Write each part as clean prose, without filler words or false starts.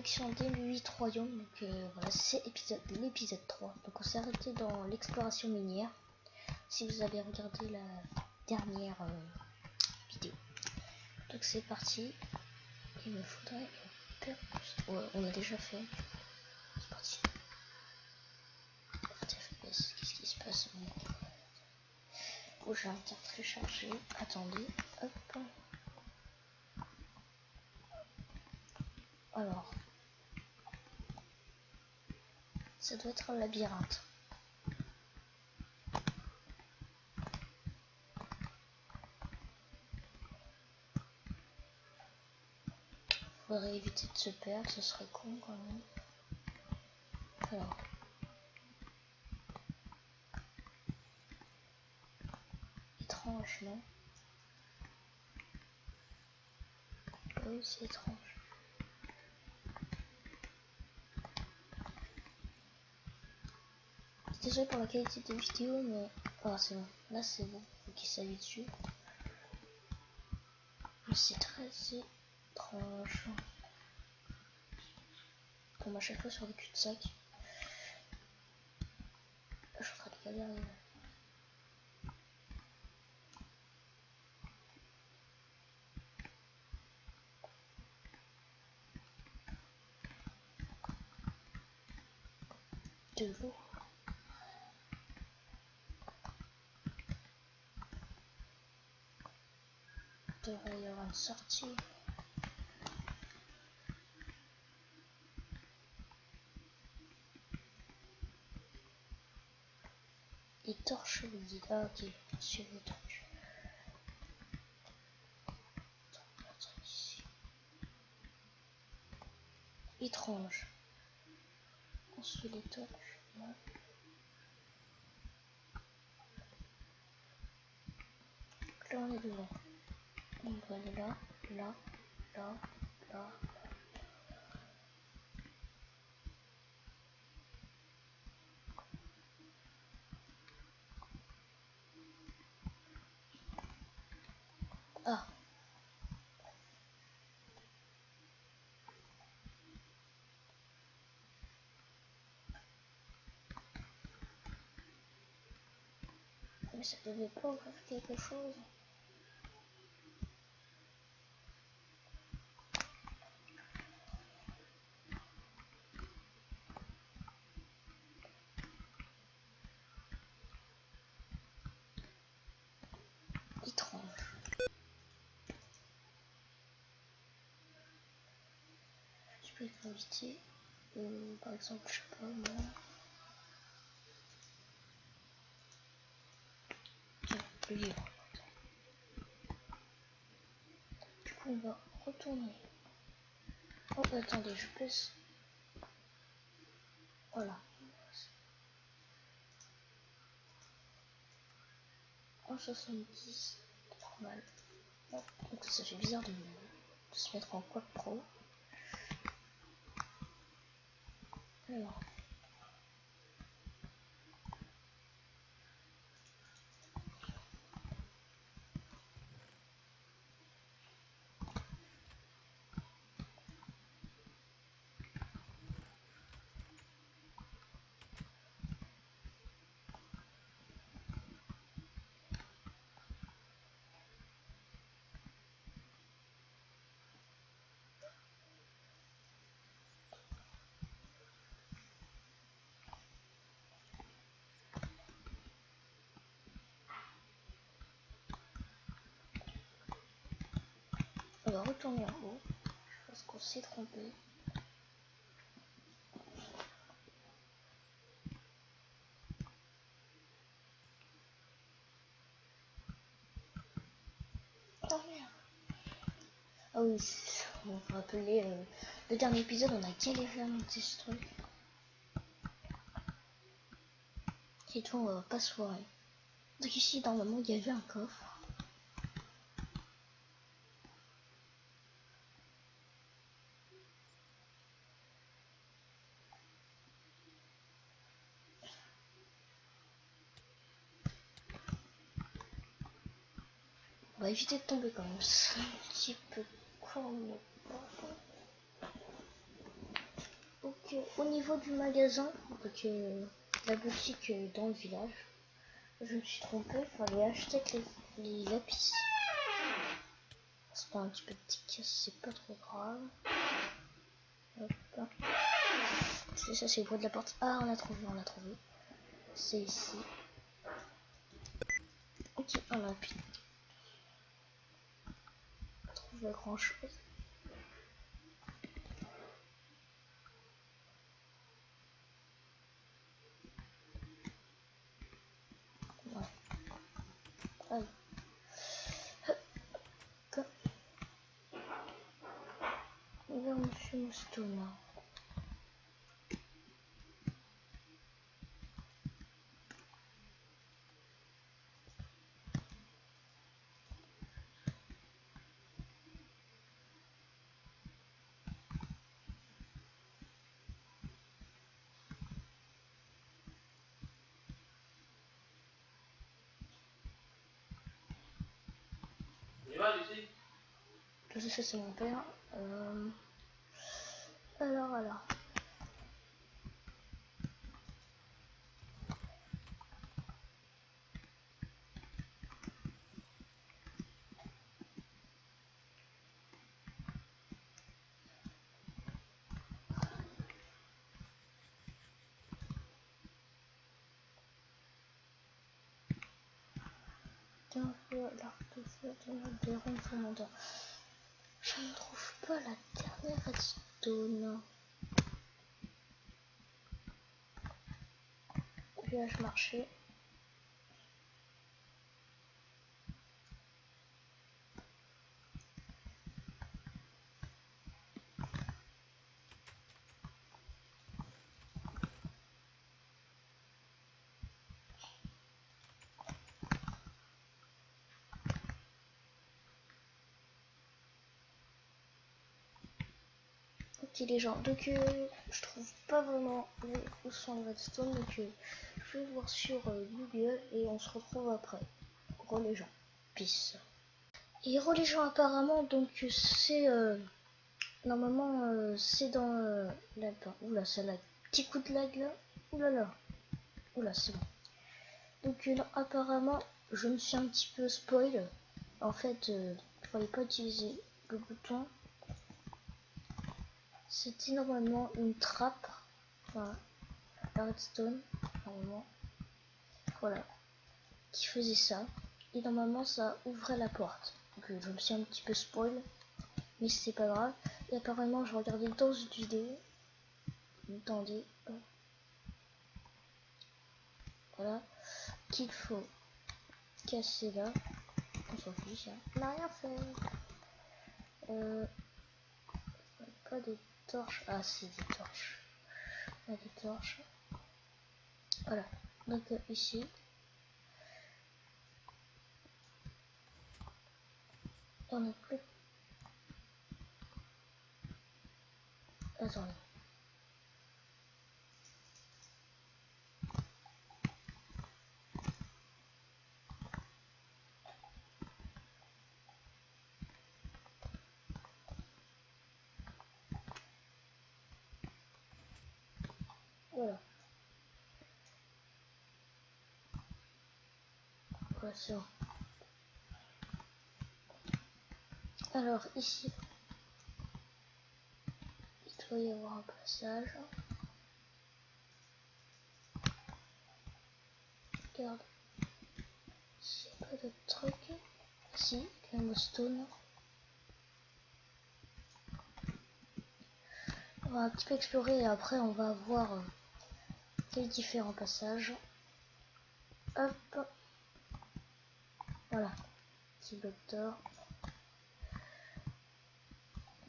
collection des 8 royaumes. Donc voilà, c'est l'épisode 3. Donc on s'est arrêté dans l'exploration minière. Si vous avez regardé la dernière vidéo. Donc c'est parti. Il me faudrait une percussion. Ouais, on a déjà fait. C'est parti. Qu'est-ce qui se passe? Oh, j'ai un temps téléchargé. Attendez. Hop. Alors. Ça doit être un labyrinthe. Faudrait éviter de se perdre, ce serait con quand même. Alors. Étrange, non? Oui, c'est étrange. Désolé pour la qualité de vidéo, mais... Ah, c'est bon. Là, c'est bon. Faut qu'il s'habitue. Mais c'est très étrange. Comme à chaque fois sur le cul-de-sac. Je suis en train de galérer. De l'eau. Il devrait y avoir une sortie. Et torches vide. Ah, ok. Sur les torches. Étrange. On suit les torches. Là. Là, on est devant. On va aller là, là, là, là. Ah. Mais ça devait pas ouvrir quelque chose. Étrange. Je peux éviter. Par exemple, je sais pas moi. Tiens, le livre. Du coup, on va retourner. Oh, attendez, je pèse. Voilà. 1,70. Normal. Oh, donc ça fait bizarre de se mettre en quad pro. Alors. On va retourner en haut. Je pense qu'on s'est trompé. Oh merde. Ah oui, on va rappeler le dernier épisode, on a galéré à monter ce truc. Et tout, on va pas se foirer. Donc ici, normalement, il y avait un coffre. On va éviter de tomber quand même. C'est un petit peu con. au niveau du magasin, donc la boutique dans le village, je me suis trompée, il fallait acheter que les lapis. C'est pas un petit peu de tic, c'est pas trop grave. Hop. Ça c'est le bruit de la porte. Ah, on l'a trouvé, on l'a trouvé. C'est ici. Ok, on a pu pas trouver grand chose. Ouais. Allez. Hop. Vers Monsieur Moustona. Tout ça c'est mon père. Alors. L'arc de feu des ronds fondants. Je ne trouve pas la dernière redstone. Village marché. Ok les gens, donc je trouve pas vraiment où sont les redstone, donc je vais voir sur Google et on se retrouve après. Gros les gens, peace. Et gros les gens apparemment, donc c'est normalement c'est dans la... Oula, ça a petit coup de lag là. Oulala. Oula, c'est bon. Donc non, apparemment je me suis un petit peu spoil. En fait, il fallait pas utiliser le bouton. C'était normalement une trappe, enfin la redstone, normalement, voilà, qui faisait ça. Et normalement ça ouvrait la porte. Donc je me suis un petit peu spoil, mais c'est pas grave. Et apparemment je regardais dans une vidéo. Attendez, voilà, qu'il faut casser là. On s'en fiche, hein. On n'a rien fait. Pas de torches. Ah si, des torches. Pas des torches. Voilà. Donc ici. On n'a plus. Attendez. Voilà. Voilà, c'est bon. Alors ici, il doit y avoir un passage. Regarde. S'il n'y a pas de truc. Si, un stone. On va un petit peu explorer et après on va voir les différents passages. Hop. Voilà. Petit bloc d'or.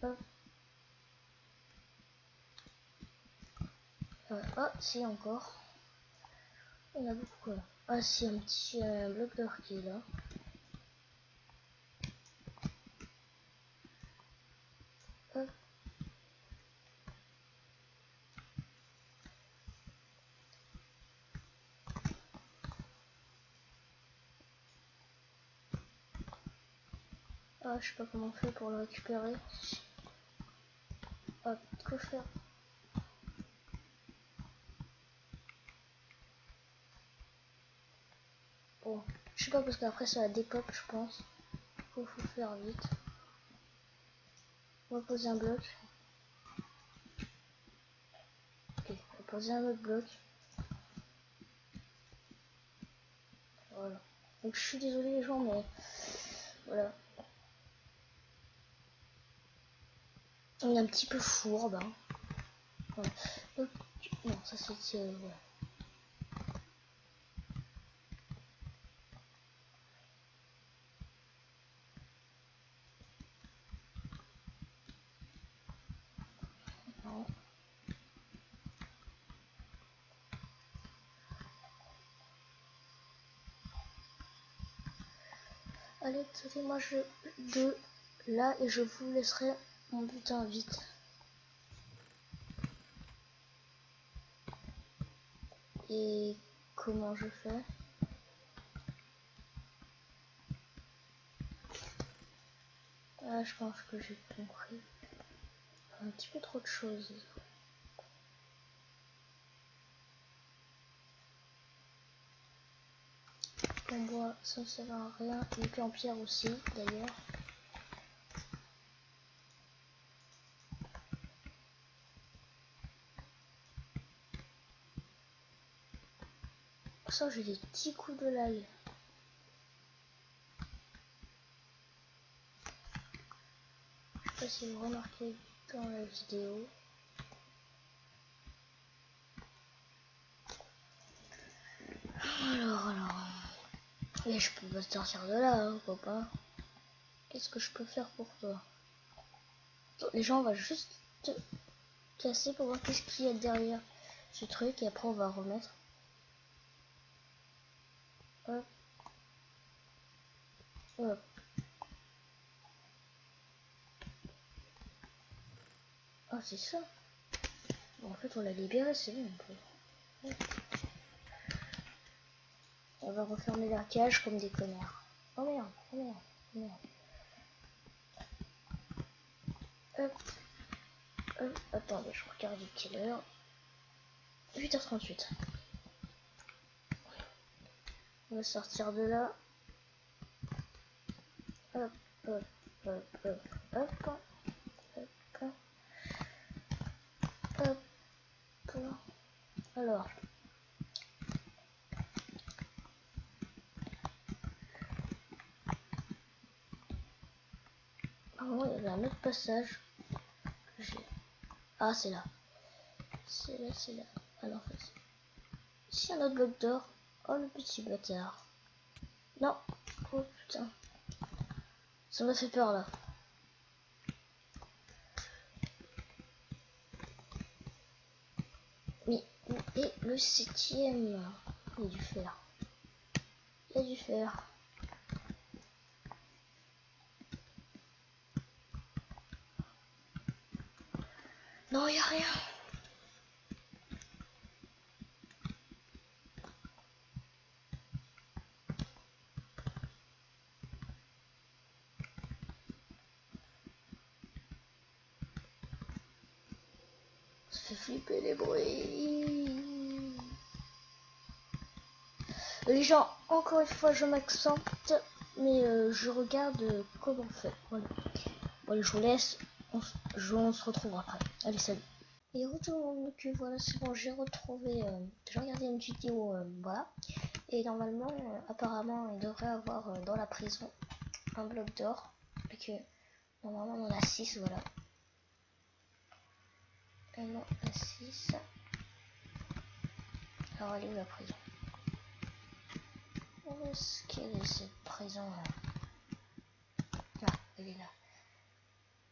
Hop. Ah, si encore. Il y en a beaucoup là. Ah si, un petit bloc d'or qui est là. Hop. Ah, je sais pas comment on fait pour le récupérer. Hop, que faire? sais pas parce qu'après ça décope je pense. Faut faire vite. On va poser un bloc. Ok, on va poser un autre bloc. Voilà. Donc je suis désolé les gens mais voilà. On est un petit peu fourbe. Hein. Voilà. Donc, non, ça c'est ouais. Non. Allez, moi je de là et je vous laisserai mon butin vite. Et comment je fais? Ah, je pense que j'ai compris. Un petit peu trop de choses. En bois, ça ne sert à rien. Et puis en pierre aussi, d'ailleurs. Ça, j'ai des petits coups de l'ail. Je sais pas si vous remarquez dans la vidéo. Alors. Et je peux pas sortir de là, hein, copain. Qu'est-ce que je peux faire pour toi? Les gens, on va juste te casser pour voir qu'est-ce qu'il y a derrière ce truc. Et après, on va remettre. Hop. Hop. Ah, c'est ça. Bon, en fait, on l'a libéré, c'est bon. On va refermer la cage comme des connards. Oh merde, oh merde, oh merde. Hop. Hop. Attendez, je regarde quelle heure. 8h38. On va sortir de là. Hop, hop, hop, hop, hop, hop, hop, hop. Alors. Normalement, il y avait un autre passage. Ah, c'est là. C'est là, c'est là. Alors, en fait. Ici, un autre bloc d'or. Oh, le petit bâtard. Non. Oh, putain. Ça m'a fait peur, là. Mais, et le 7ème. Il y a du fer. Il y a du fer. Non, il n'y a rien. Ça fait flipper les bruits. Les gens, encore une fois, je m'accente, mais je regarde comment on fait. Voilà. Bon, je vous laisse. On se retrouve après. Allez, salut. Et retourne que voilà, c'est bon, j'ai retrouvé. J'ai regardé une vidéo, voilà. Et normalement, apparemment, il devrait avoir dans la prison un bloc d'or. Et que normalement, on en a 6, voilà. Et on en a 6. Alors, elle est où la prison? Où est-ce qu'elle est cette prison là? Ah, elle est là.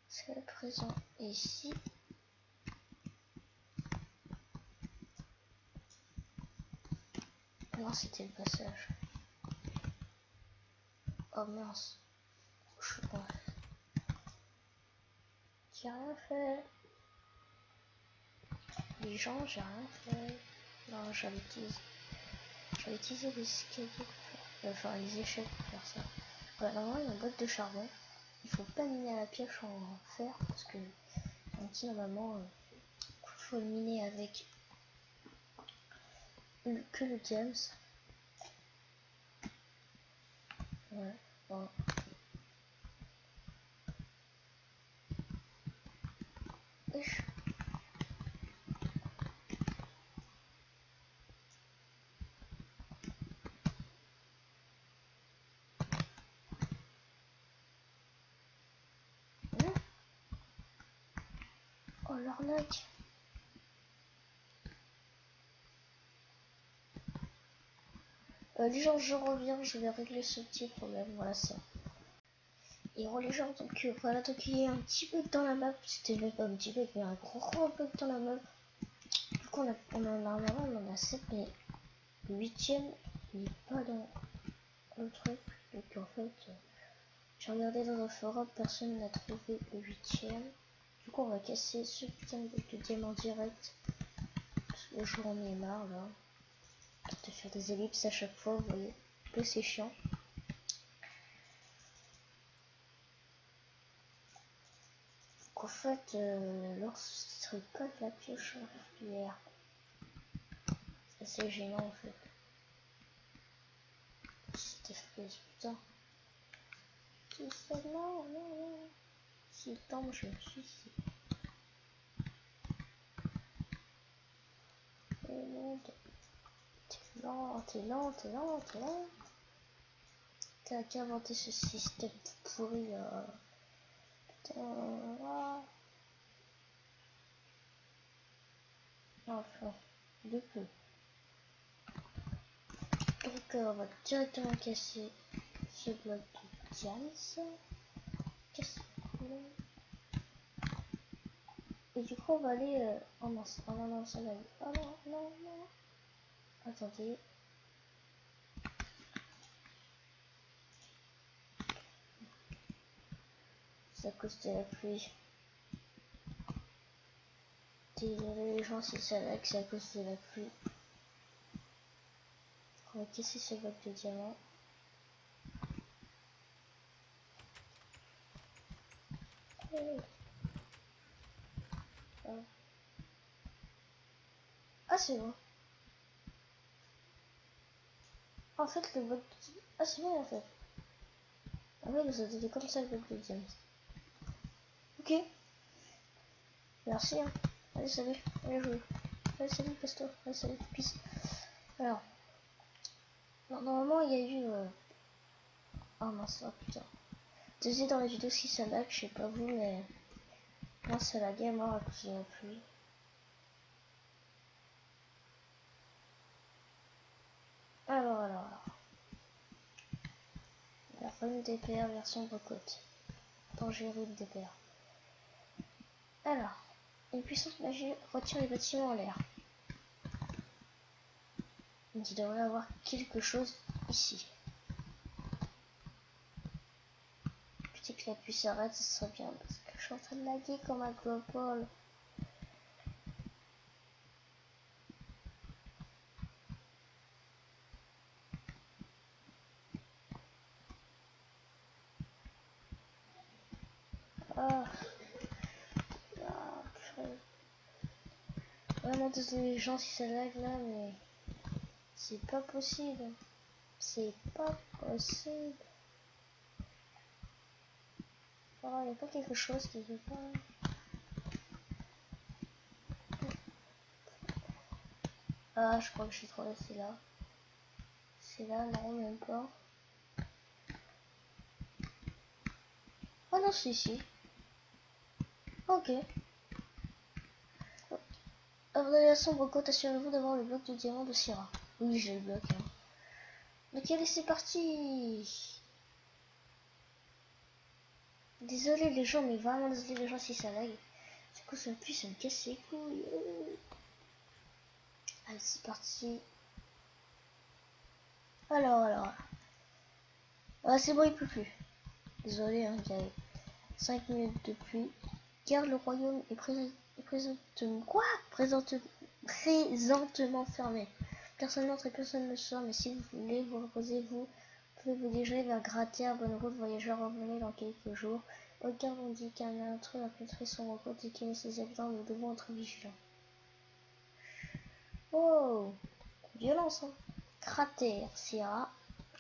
Est-ce que la prison est ici? Non, c'était le passage. Oh mince. Je sais pas. J'ai rien fait. Les gens, j'ai rien fait. Non, j'avais utilisé les escaliers pour faire. Enfin, les échelles pour faire ça. Voilà, normalement, il y a une boîte de charbon. Il faut pas miner à la pioche en fer parce que on dit normalement il faut le miner avec que le James. Ouais, bon. Wesh. Hein. Oh l'arnaque. Les gens, je reviens, je vais régler ce petit problème, voilà ça. Et les gens, donc voilà, donc il y a un petit bug dans la map, c'était même pas un petit bug, mais un gros bug dans la map. Du coup normalement on en a 7, mais le 8ème il n'est pas dans le truc. Donc en fait, j'ai regardé dans un forum, personne n'a trouvé le 8ème. Du coup on va casser ce putain de diamant direct. Parce que j'en ai marre là. De faire des ellipses à chaque fois, vous voyez. Que c'est chiant. En fait, lorsqu'il ne pas de la pioche hier, c'est assez gênant en fait. C'était FPS, putain. Qui c'est? Non, non, non. S'il tombe, je me suicide. Oh non, t'es lent, t'es lent, t'es lent, t'es lent. T'as qu'à inventer ce système pourri. Putain, ah. Enfin, de peu. Donc, on va directement casser ce bloc de diams. Casser. Et du coup, on va aller. Oh mince, oh non, non, ça va aller. Oh non, non, non. Attendez. C'est à cause de la pluie. Désolé les gens si ça lag, c'est à cause de la pluie. On va casser ce bloc de diamant. Ah, c'est bon. En fait, le bloc de... Ah, c'est bon en fait. Ah ouais, ça c'était comme ça le bloc de diamant. Ok. Merci. Hein. Allez, salut. Allez, jouer. Allez, salut, casse-toi. Allez, salut, peace. Alors. Normalement, il y a eu... Oh mince, oh putain. Désolé dans la vidéo si ça lag, je sais pas vous, mais... Moi, ça laguait mort à cause de la pluie. Alors. La run DPR version Brocotte. Dangereux de DPR. Alors, une puissante magie retire les bâtiments en l'air. Donc il devrait y avoir quelque chose ici. Putain que la pluie s'arrête, ce serait bien parce que je suis en train de laguer comme un global. Ah, vraiment désolé les gens si ça lag là, mais c'est pas possible. C'est pas possible. Oh, il n'y a pas quelque chose qui veut pas. Ah, je crois que je suis trop laissé là. C'est là, non, même pas. Oh non, c'est ici. Ok. Organisation Brocotte, assurez-vous d'avoir le bloc de diamant de Syrah. Oui, j'ai le bloc. Hein. Ok, allez, c'est parti. Désolé les gens, mais vraiment désolé les gens si ça lag. Du coup, ça pue, ça me casse les couilles. Allez, c'est parti. Alors. Ah, c'est bon, il peut plus. Désolé, hein, il y a 5 minutes de pluie. Garde le royaume est présentement fermé. Personne n'entre et personne ne sort, mais si vous voulez vous reposer, vous pouvez vous diriger vers Gratia. Bonne route, voyageurs, revenez dans quelques jours. Aucun on dit qu'un intrus a pénétré son recours et qu'il ses habitants, nous devons être vigilants. Oh, violence, hein. Cratère, Sierra,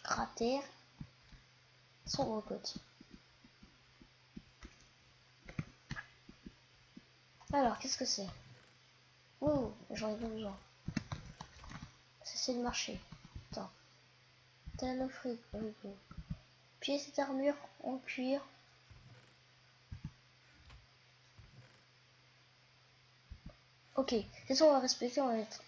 cratère. Sombre côte. Alors, qu'est-ce que c'est? Oh, j'en ai pas besoin. C'est le marché. Attends. T'as un frigo. Puis cette armure en cuir. Ok, c'est ça, on va respecter, on va mettre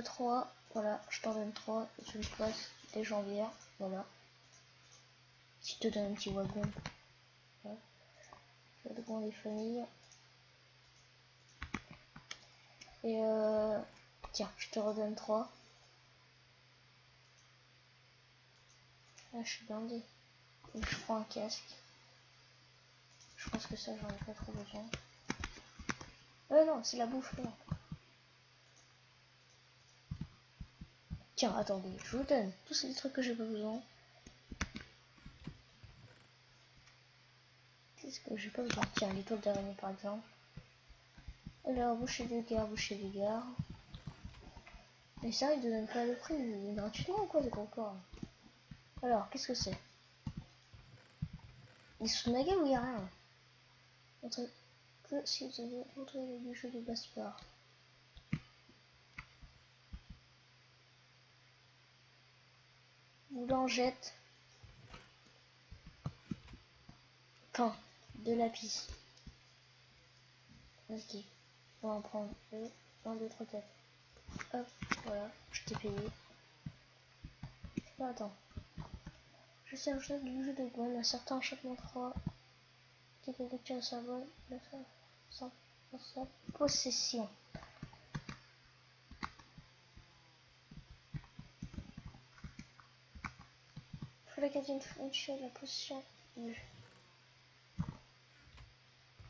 3. Voilà, je t'en donne 3. Je me passe les jambières. Voilà. Je te donne un petit wagon. Voilà. Wagon des familles. Et tiens, je te redonne 3. Là, je suis blindé. Et je prends un casque. Je pense que ça, j'en ai pas trop besoin. Non, c'est la bouffe, là. Tiens, attendez, je vous donne tous ces trucs que j'ai pas besoin. Qu'est-ce que j'ai pas besoin? Tiens, l'étoile d'araignée par exemple. Alors, boucher des gares, boucher des gares. Mais ça, ils donnent pas le prix gratuitement ou quoi, c'est encore? Alors, qu'est-ce que c'est? Ils sont ma gueule ou y'a rien? Entre que si vous avez entre les jeux de Gaspard. Boulangette. Pain. De lapis. Ok. On va en prendre 2, 1, 2, 3, 4. Hop, voilà, je t'ai payé. Attends. Je sais un jeu du jeu de bonne, un certain enchantement 3. Qui est lecture de symbole, sans possession. Faut la quatrième fonction de la potion.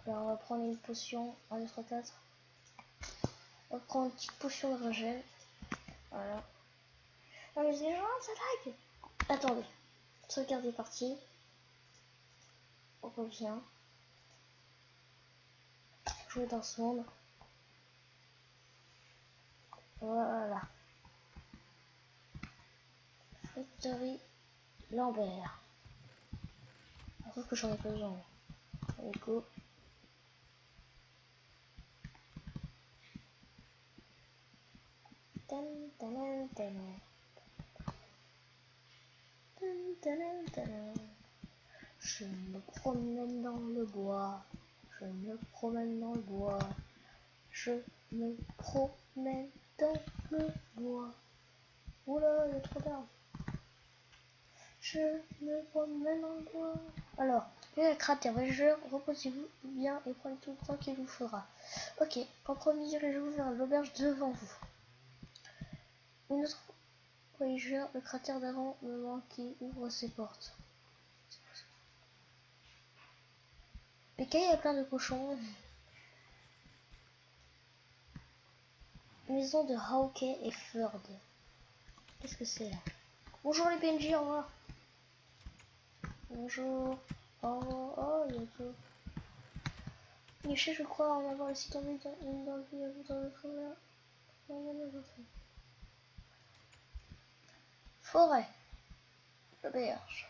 Alors on va prendre une potion. 1, 2, 3, 4. On va prendre une petite potion de régel. Voilà. Non mais c'est genre ça lag. Attendez. Sauvegarde est parti. On revient. Jouer dans ce monde. Voilà. Factory Lambert. Sauf que j'en ai pas besoin. Allez go. Tan, tan, tan. Je me promène dans le bois. Je me promène dans le bois. Je me promène dans le bois. Oula, il y a trop d'arbres. Je me promène dans le bois. Alors, le cratère voyageur, reposez-vous bien et prenez tout le temps qu'il vous faudra. Ok, en premier, je vais vous faire l'auberge devant vous. Une autre voyageur, le cratère d'avant, le moment qui ouvre ses portes. PK, il y a plein de cochons. Maison de Hawkeye et Ford. Qu'est-ce que c'est là? Bonjour les PNJ, au revoir. Bonjour. Oh, il y a tout. Niché, je crois en avoir laissé tomber dans le vie à vous dans le travers. Forêt. L'auberge.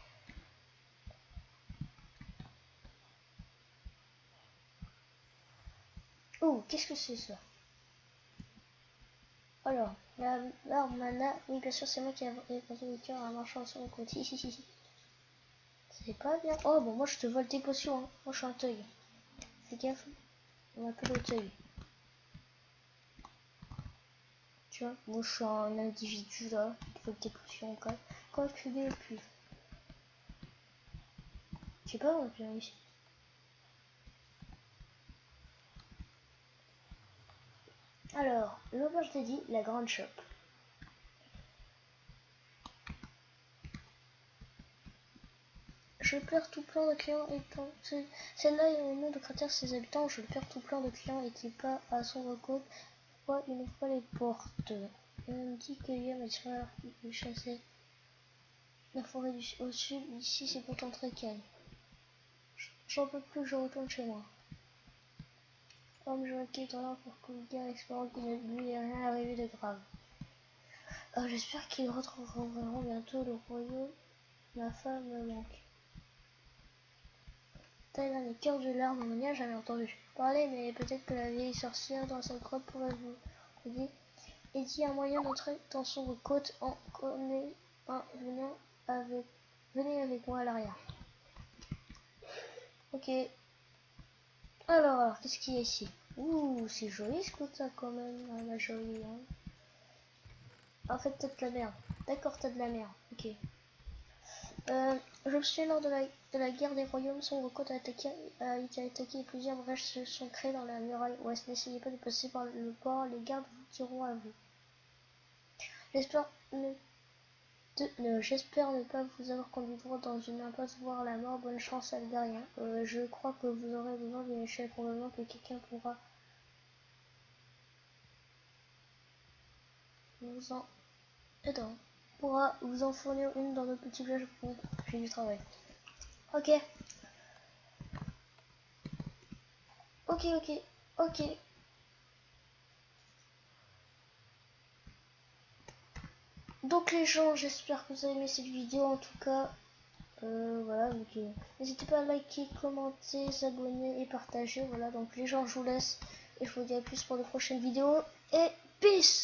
Oh, qu'est-ce que c'est ça? Alors, l'arbre mana. Oui, bien sûr, c'est moi qui ai inventé le cœur en marchant sur mon côté. C'est pas bien. Oh, bon, moi je te vole tes potions. Hein. Moi je suis un teuil. Fais gaffe. On m'appelle le teuil. Tu vois, moi je suis un individu là. Qui vole tes potions quand même. Quand tu dis plus. Je sais pas, on vient ici. Alors, l'auberge t'ai dit, la grande shop. Je perds tout plein de clients étant. Celle-là est au nom de cratère ses habitants. Je perds tout plein de clients et pas à son recours. Pourquoi il n'ouvre pas les portes? Il me dit qu'il y a ma soeur qui chassait la forêt au sud. Ici, c'est pourtant très calme. J'en peux plus, je retourne chez moi. Comme je quitte là pour courir, espérant qu'il ne lui est rien arrivé de grave. J'espère qu'ils retrouveront vraiment bientôt le royaume Ma femme me manque. Taïwan est cœur de l'arbre, on n'y a jamais entendu parler, mais peut-être que la vieille sorcière dans sa grotte pourrait vous aider. Et dit un moyen d'entrer dans son côte en connaît un venez avec moi à l'arrière. Ok. Alors, qu'est-ce qu'il y a ici? Ouh, c'est joli ce côte là quand même, la jolie. Hein. En fait, t'as de la merde. D'accord, t'as de la merde. Ok. Je me souviens lors de la guerre des royaumes, son côte a été attaqué et plusieurs brèches se sont créées dans la muraille ouest. N'essayez pas de passer par le port, les gardes vous tireront à vous. J'espère ne pas vous avoir conduit droit dans une impasse, voire la mort. Bonne chance, Algarien. Je crois que vous aurez besoin d'une échelle, probablement que quelqu'un pourra vous en Attends, pourra vous en fournir une dans notre petit village pour j'ai du travail. Ok. Ok, ok, ok. Donc les gens, j'espère que vous avez aimé cette vidéo en tout cas. Voilà, donc n'hésitez pas à liker, commenter, s'abonner et partager. Voilà, donc les gens, je vous laisse et je vous dis à plus pour de prochaines vidéos et peace.